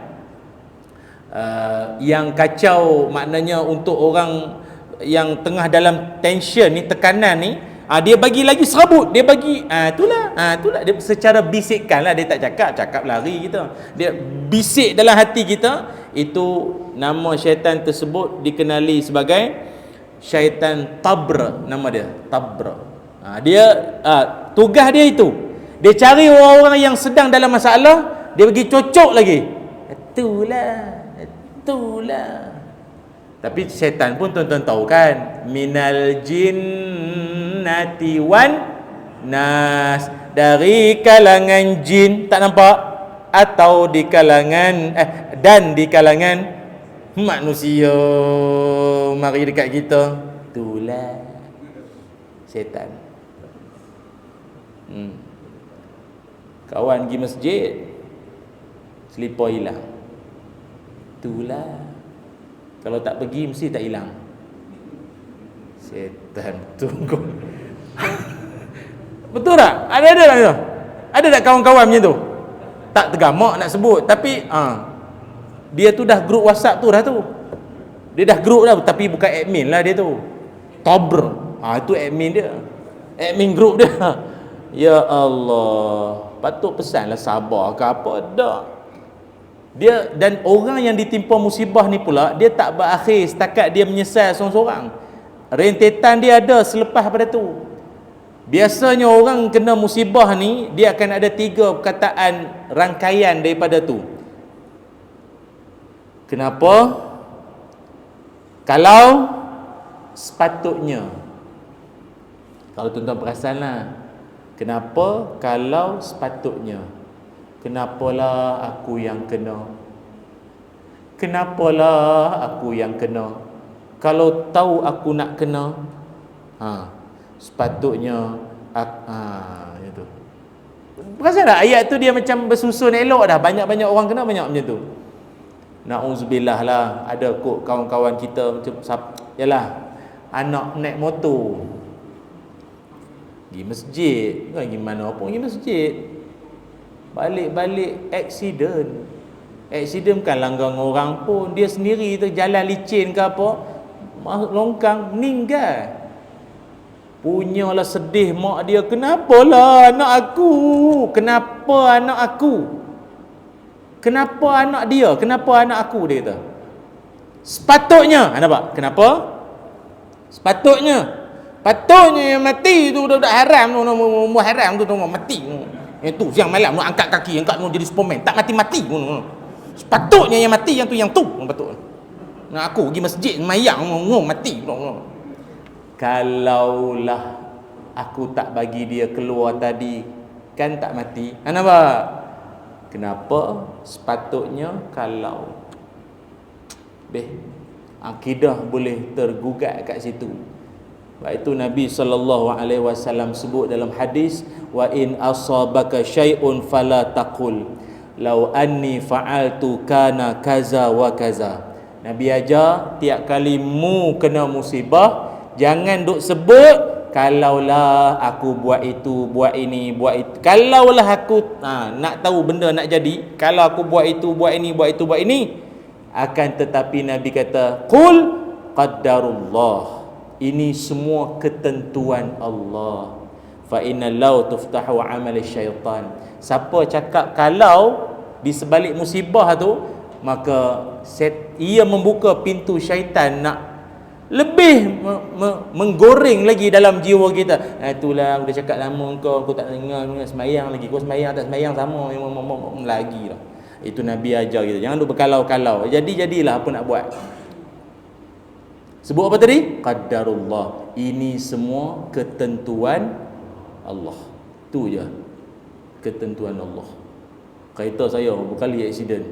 yang kacau maknanya untuk orang yang tengah dalam tension ni, tekanan ni, dia bagi lagi serabut, dia bagi itulah dia secara bisikkan lah, dia tak cakap lari kita, dia bisik dalam hati kita. Itu nama syaitan tersebut dikenali sebagai syaitan tabr. Nama dia tabr. Dia tugas dia itu, dia cari orang-orang yang sedang dalam masalah, dia bagi cocok lagi. Itulah. Tapi syaitan pun tuan-tuan tahu kan, minal jinnati wan nas, dari kalangan jin, tak nampak, atau di kalangan dan di kalangan manusia. Mari dekat kita, itulah syaitan. Kawan pergi masjid, selipar hilang, itulah. Kalau tak pergi mesti tak hilang. Setan tunggu. Betul tak? Ada tak tu? Ada tak kawan-kawan macam tu? Tak tergamak nak sebut, tapi dia tu dah grup WhatsApp tu dah tu. Dia dah group dah, tapi bukan admin lah dia tu. Tober. Itu admin dia. Admin group dia. Ya Allah. Patut pesanlah sabar ke apa dak. Dia dan orang yang ditimpa musibah ni pula, dia tak berakhir setakat dia menyesal seorang-seorang. Rentetan dia ada selepas pada tu. Biasanya orang kena musibah ni, dia akan ada 3 perkataan rangkaian daripada tu. Kenapa? Kalau sepatutnya. Kalau tuan-tuan perasanlah. Kenapa? Kalau sepatutnya. Kenapalah aku yang kena? Kenapalah aku yang kena? Kalau tahu aku nak kena, sepatutnya itu. Perasan tak ayat tu dia macam bersusun elok dah. Banyak-banyak orang kena banyak macam tu. Na'udzubillah lah. Ada kot kawan-kawan kita macam yalah, anak naik motor pergi masjid, bukan pergi mana pun, pergi masjid, balik-balik accident bukan langgar orang pun, dia sendiri tu jalan licin ke apa, longkang, meninggal. Punyalah sedih mak dia, kenapalah anak aku, kenapa anak aku, kenapa anak dia, kenapa anak aku, dia kata. Sepatutnya, nampak? Kenapa? Sepatutnya yang mati tu budak haram tu, haram tu mati. Itu siang malam nak angkat kaki, angkat nak jadi Superman, tak mati-mati. Sepatutnya yang mati yang tu patut. Nak aku pergi masjid mayang mati. Kalaulah aku tak bagi dia keluar tadi, kan tak mati. Nampak? Kenapa? Sepatutnya kalau. Akidah boleh tergugat kat situ. Sebab itu Nabi SAW sebut dalam hadis, wa in asabaka syai'un fala taqul law anni fa'altu kana kaza wa kaza. Nabi ajar tiap kali mu kena musibah, jangan duk sebut kalaulah aku buat itu, buat ini, buat itu. Kalaulah aku nak tahu benda nak jadi, kalau aku buat itu, buat ini, buat itu, buat ini. Akan tetapi Nabi kata, qul qaddarullah. Ini semua ketentuan Allah. Fa inna law tuftahu amal syaitan. Siapa cakap kalau di sebalik musibah tu, maka ia membuka pintu syaitan nak lebih menggoreng lagi dalam jiwa kita. Itulah aku dah cakap lama aku tak dengar semayang lagi. Kau semayang tak semayang sama lagi lah. Itu Nabi ajar kita. Jangan duk berkalau-kalau. Jadilah apa nak buat. Sebut apa tadi? Qaddarullah. Ini semua ketentuan Allah. Tu je. Ketentuan Allah. Kereta saya berapa kali aksiden?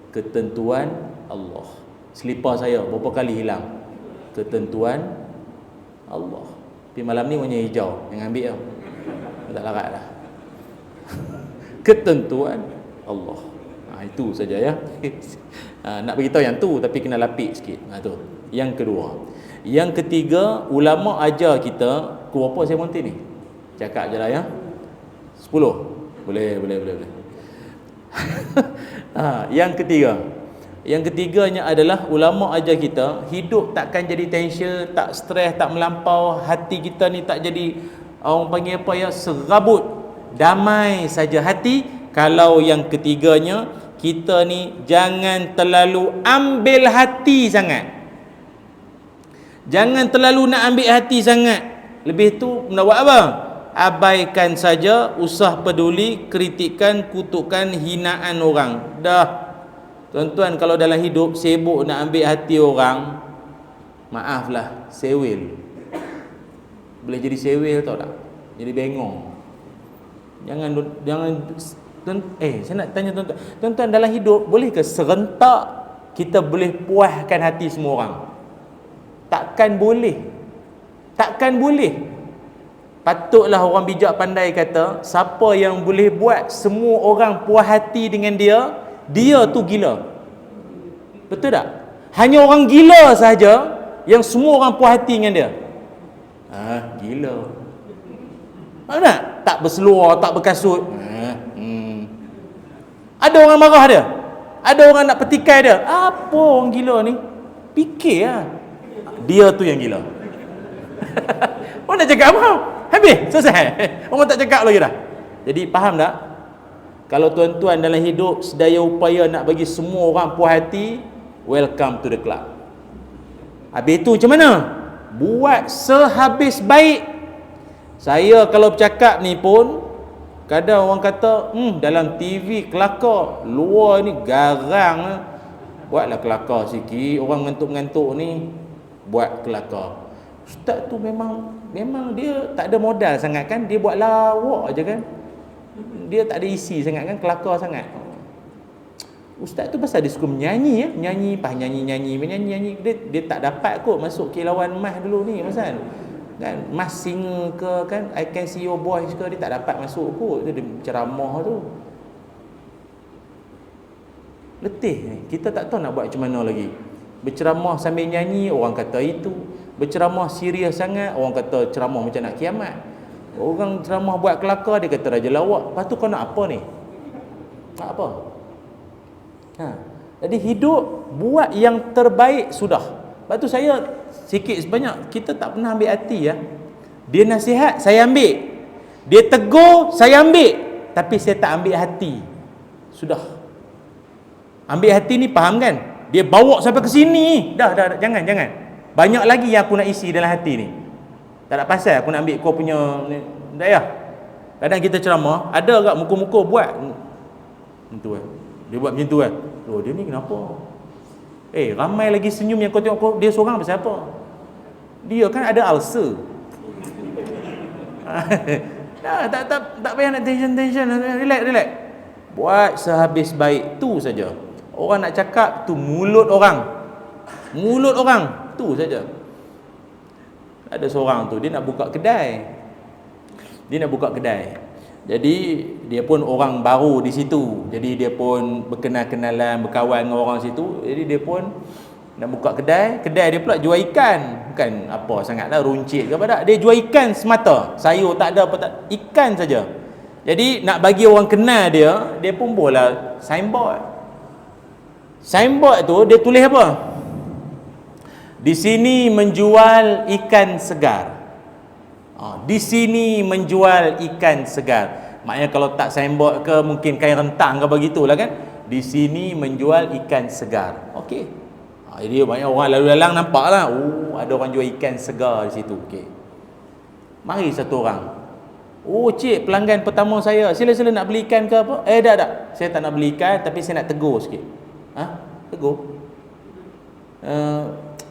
Ketentuan Allah. Selipar saya berapa kali hilang? Ketentuan Allah. Tapi malam ni warna hijau, jangan ambil tau. Tak larat lah. Ketentuan Allah. Itu saja ya. Nak beritahu yang tu tapi kena lapik sikit. Tu. Yang kedua. Yang ketiga, ulama ajar kita, berapa saya berhenti ni? Cakap je lah ya. 10. Boleh. Yang ketiga. Yang ketiganya adalah ulama ajar kita hidup takkan jadi tension, tak stres, tak melampau, hati kita ni tak jadi orang panggil apa ya, serabut, damai saja hati. Kalau yang ketiganya, kita ni jangan terlalu ambil hati sangat. Jangan terlalu nak ambil hati sangat. Lebih tu nak buat apa? Abaikan saja, usah peduli kritikan, kutukan, hinaan orang. Dah. Tuan-tuan kalau dalam hidup sibuk nak ambil hati orang, maaflah, sewil. Boleh jadi sewil tau tak? Jadi bengong. Jangan saya nak tanya tuan-tuan. Tuan-tuan dalam hidup boleh ke serentak kita boleh puaskan hati semua orang? Takkan boleh. Patutlah orang bijak pandai kata, siapa yang boleh buat semua orang puas hati dengan dia, dia tu gila. Betul tak? Hanya orang gila saja yang semua orang puas hati dengan dia. Gila. Mana? Tak berseluar, tak berkasut. Ada orang marah dia. Ada orang nak petikai dia. Apa orang gila ni? Fikir lah. Dia tu yang gila. Orang nak cakap apa? Habis, selesai. Orang tak cakap lagi dah. Jadi faham tak? Kalau tuan-tuan dalam hidup sedaya upaya nak bagi semua orang puas hati, welcome to the club. Habis tu macam mana? Buat sehabis baik. Saya kalau bercakap ni pun kadang orang kata, dalam TV kelakar, luar ni garang. Buatlah kelakar sikit. Orang ngantuk-ngantuk ni buat kelakar. Ustaz tu memang dia tak ada modal sangat kan, dia buat lawak aje kan. Dia tak ada isi sangat kan, kelakar sangat. Ustaz tu pasal dia suka menyanyi ya, menyanyi. Dia tak dapat kot masuk kilauan mas dulu ni pasal kan mas singer ke kan, I Can See Your Voice ke, dia tak dapat masuk kot. Dia ceramah tu. Letih ni. Kita tak tahu nak buat macam mana lagi. Berceramah sambil nyanyi, orang kata itu. Berceramah serius sangat, orang kata ceramah macam nak kiamat. Orang ceramah buat kelakar, dia kata raja lawak. Lepas tu kau nak apa ni? Nak apa? Jadi hidup buat yang terbaik sudah. Lepas tu saya sikit sebanyak, kita tak pernah ambil hati ya. Dia nasihat, saya ambil. Dia tegur, saya ambil. Tapi saya tak ambil hati. Sudah. Ambil hati ni faham kan? Dia bawa sampai ke sini. Dah, jangan. Banyak lagi yang aku nak isi dalam hati ni. Tak ada pasal aku nak ambil kau punya ni. Tak payah. Kadang kita ceramah, ada agak muka-muka buat macam tu kan. Dia buat macam tu kan. Oh, dia ni kenapa? Ramai lagi senyum yang kau tengok dia seorang pasal apa? Dia kan ada ulcer. tak payah nak tension. Relax. Buat sehabis baik tu saja. Orang nak cakap tu mulut orang tu saja. Ada seorang tu dia nak buka kedai. Jadi dia pun orang baru di situ. Jadi dia pun berkenal-kenalan, berkawan dengan orang situ. Jadi dia pun nak buka kedai. Kedai dia pula jual ikan. Bukan apa sangatlah runcit ke apa tak. Dia jual ikan semata. Sayur tak ada apa tak. Ikan saja. Jadi nak bagi orang kenal dia pun buatlah signboard. Signboard tu dia tulis apa? Di sini menjual ikan segar. Di sini menjual ikan segar. Maknanya kalau tak signboard ke mungkin kain rentang ke begitulah kan. Di sini menjual ikan segar. Okey. Jadi banyak orang lalu lalang nampaklah, ada orang jual ikan segar di situ. Okey. Mari satu orang. Cik, pelanggan pertama saya. Sila-sila nak beli ikan ke apa? Tak. Saya tak nak beli ikan tapi saya nak tegur sikit. Tegur?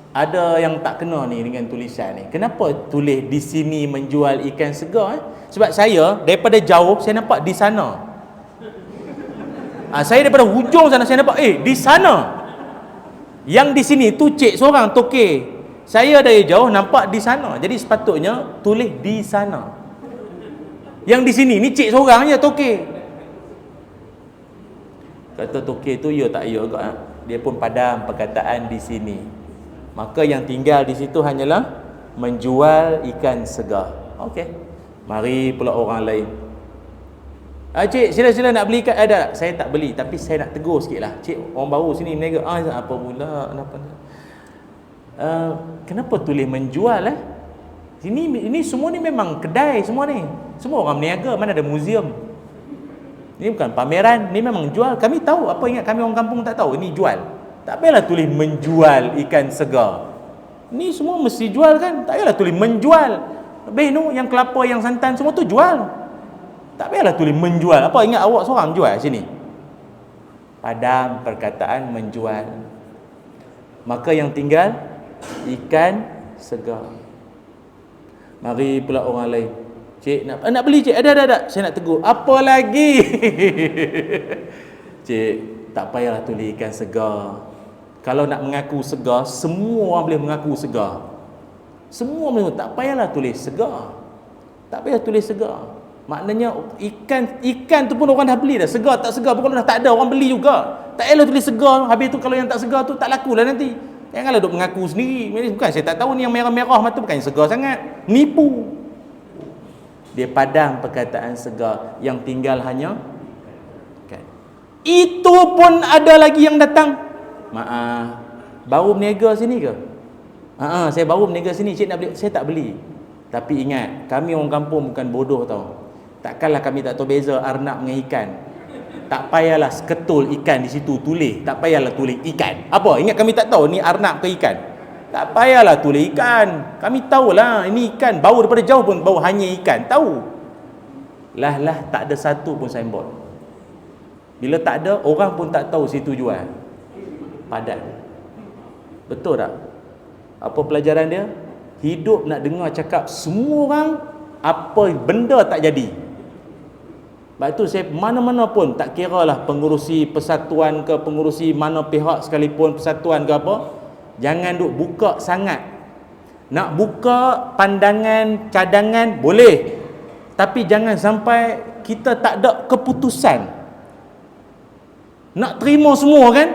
Ada yang tak kena ni dengan tulisan ni. Kenapa tulis di sini menjual ikan segar? Sebab saya daripada jauh saya nampak di sana. Saya daripada hujung sana saya nampak di sana. Yang di sini tu cik seorang tokey. Saya dari jauh nampak di sana. Jadi sepatutnya tulis di sana. Yang di sini ni cik seorang je tokey. Kata tokey tu ya tak ya agak. Dia pun padam perkataan di sini. Maka yang tinggal di situ hanyalah menjual ikan segar. Okey. Mari pula orang lain. Cik, sila-sila nak beli ikan. Tak, saya tak beli tapi saya nak tegur sikitlah. Cik, orang baru sini meniaga. Apa pula? Kenapa tulis menjual ini semua ni memang kedai semua ni. Semua orang meniaga, mana ada muzium. Ini bukan pameran, ni memang jual. Kami tahu, apa ingat kami orang kampung tak tahu, ini jual. Tak payahlah tulis menjual ikan segar. Ni semua mesti jual kan? Tak payahlah tulis menjual. Habis tu yang kelapa, yang santan semua tu jual. Tak payahlah tulis menjual. Apa ingat awak seorang jual sini? Padam perkataan menjual. Maka yang tinggal ikan segar. Mari pula orang lain. Cik, nak beli cik? Ada. Saya nak tegur. Apa lagi? Cik, tak payahlah tulis ikan segar. Kalau nak mengaku segar, semua orang boleh mengaku segar. Semua boleh. Tak payahlah tulis segar. Tak payah tulis segar. Maknanya ikan tu pun orang dah beli dah. Segar tak segar pun kalau dah tak ada orang beli juga. Tak payahlah tulis segar. Habis tu kalau yang tak segar tu tak laku lah nanti. Janganlah duk mengaku sendiri. Bukan saya tak tahu ni yang merah-merah mata bukan segar sangat. Nipu. Dia padam perkataan segar. Yang tinggal hanya kan. Itu pun ada lagi yang datang. Maaf, Baru berniaga sini ke? Saya baru berniaga sini, cik nak beli. Saya tak beli. Tapi ingat, kami orang kampung bukan bodoh tau. Takkanlah kami tak tahu beza arnab dengan ikan. Tak payahlah ketul ikan di situ tulis. Tak payahlah tulis ikan. Apa? Ingat kami tak tahu ni arnab ke ikan? Tak payahlah tulis ikan. Kami tahulah ini ikan. Bau daripada jauh pun bau hanya ikan. Tahu. Lah tak ada satu pun signboard. Bila tak ada, orang pun tak tahu situ jual. Padat. Betul tak? Apa pelajaran dia? Hidup nak dengar cakap semua orang apa benda tak jadi. Sebab tu saya mana-mana pun, tak kira lah pengurusi persatuan ke, pengurusi mana pihak sekalipun, persatuan ke apa, jangan duk buka sangat. Nak buka pandangan, cadangan boleh, tapi jangan sampai kita tak ada keputusan. Nak terima semua kan,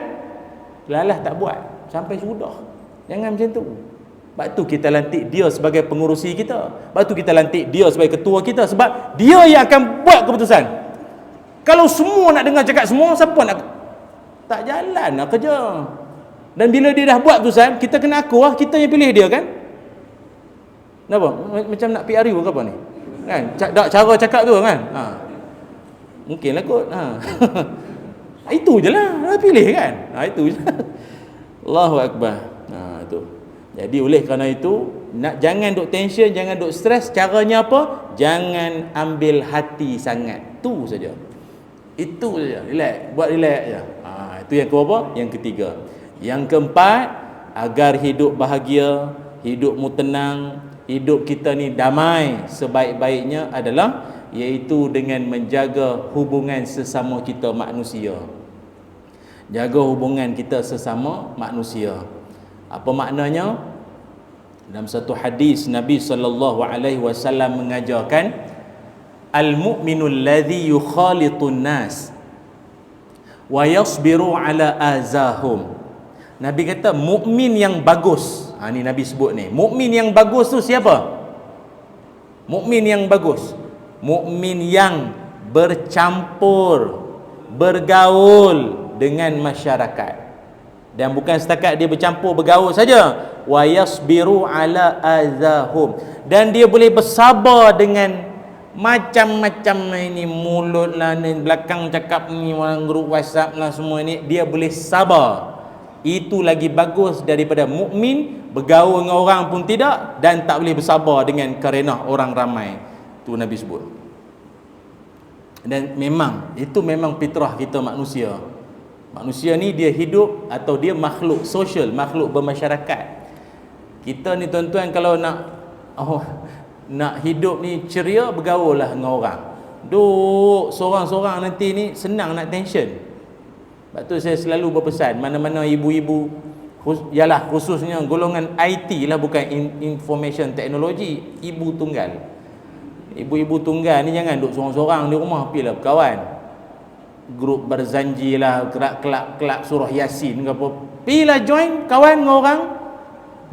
lalah tak buat sampai sudah. Jangan macam tu. Sebab tu kita lantik dia sebagai pengurusi kita. Sebab tu kita lantik dia sebagai ketua kita. Sebab dia yang akan buat keputusan. Kalau semua nak dengar cakap semua, siapa nak? Tak jalan lah kerja. Dan bila dia dah buat keputusan, kita kena aku lah. Kita yang pilih dia kan. Kenapa? Macam nak PRU ke apa ni? Kan? Cara cakap tu kan? Mungkin lah kot. Itu je lah. Pilih kan? Itu je. Allahu Akbar. Itu. Jadi oleh kerana itu, jangan duk tension, jangan duk stres. Caranya apa? Jangan ambil hati sangat. Itu saja. Itu saja. Relax, buat relax je. Itu yang keberapa? Yang ketiga. Yang keempat, agar hidup bahagia, hidupmu tenang, hidup kita ni damai, sebaik-baiknya adalah iaitu dengan menjaga hubungan sesama kita manusia. Jaga hubungan kita sesama manusia. Apa maknanya? Dalam satu hadis Nabi sallallahu alaihi wasallam mengajarkan al-mu'minul ladzi yukhalitun nas wa yasbiru ala azahum. Nabi kata mukmin yang bagus. Ni Nabi sebut ni. Mukmin yang bagus tu siapa? Mukmin yang bagus. Mukmin yang bercampur, bergaul dengan masyarakat. Dan bukan setakat dia bercampur bergaul saja, wa yasbiru ala azahum, dan dia boleh bersabar dengan macam-macam ini, mulut lah ni, belakang cakap ni, orang grup WhatsApp lah semua ni, dia boleh sabar. Itu lagi bagus daripada mukmin bergaul dengan orang pun tidak dan tak boleh bersabar dengan kerana orang ramai. Tu Nabi sebut. Dan memang itu memang fitrah kita manusia. Manusia ni dia hidup atau dia makhluk sosial, makhluk bermasyarakat. Kita ni tuan-tuan kalau nak hidup ni ceria, bergaul lah dengan orang. Duk seorang-seorang nanti ni senang nak tension. Sebab tu saya selalu berpesan, mana-mana ibu-ibu, yalah khususnya golongan IT lah, bukan information technology, ibu tunggal. Ibu-ibu tunggal ni jangan duk seorang-seorang di rumah, pergilah berkawan. Grup berzanji lah, kelak surah Yasin ke apa, pergilah join kawan dengan orang.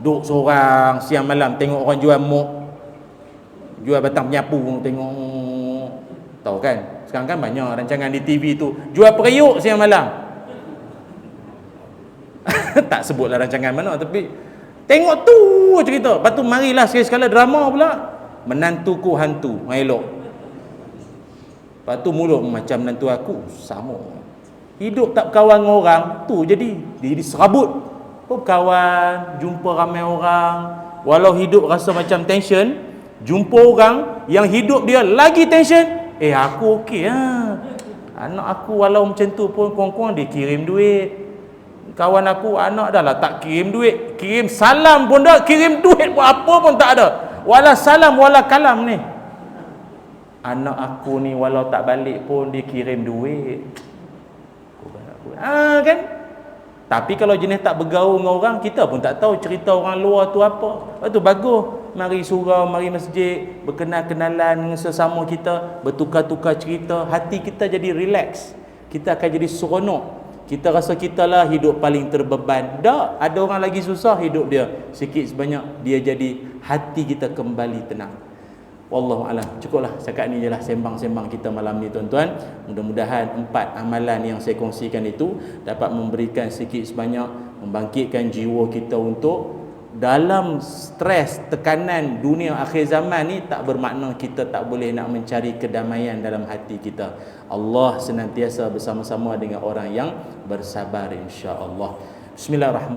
Duk seorang siang malam tengok orang jual mok, jual batang penyapu, tengok. Tahu kan, sekarang kan banyak rancangan di TV tu jual periuk siang malam. Tak sebutlah rancangan mana, tapi tengok tu cerita. Lepas tu marilah sekali-sekala drama pula, menantuku hantu, elok. Lepas tu mulut macam menantu aku, sama. Hidup tak berkawan dengan orang tu jadi serabut. Berkawan, jumpa ramai orang, walau hidup rasa macam tension, jumpa orang yang hidup dia lagi tension, aku okey lah. Anak aku walau macam tu pun kurang-kurang dia kirim duit. Kawan aku anak dah lah tak kirim duit, kirim salam pun tak, kirim duit pun apa pun tak ada. Wala salam wala kalam ni. Anak aku ni walau tak balik pun dia kirim duit. Kan? Tapi kalau jenis tak bergaul dengan orang, kita pun tak tahu cerita orang luar tu apa. Lepas tu bagus, mari surau, mari masjid, berkenal-kenalan dengan sesama kita, bertukar-tukar cerita, hati kita jadi relax. Kita akan jadi seronok. Kita rasa kita lah hidup paling terbeban. Tak, ada orang lagi susah hidup dia. Sikit sebanyak dia jadi hati kita kembali tenang. Wallahu alam. Cukuplah setakat ni jelah sembang-sembang kita malam ni tuan-tuan. Mudah-mudahan 4 amalan yang saya kongsikan itu dapat memberikan sikit sebanyak membangkitkan jiwa kita untuk dalam stres tekanan dunia akhir zaman ni tak bermakna kita tak boleh nak mencari kedamaian dalam hati kita. Allah senantiasa bersama-sama dengan orang yang bersabar insya-Allah. Bismillahirrahmanirrahim.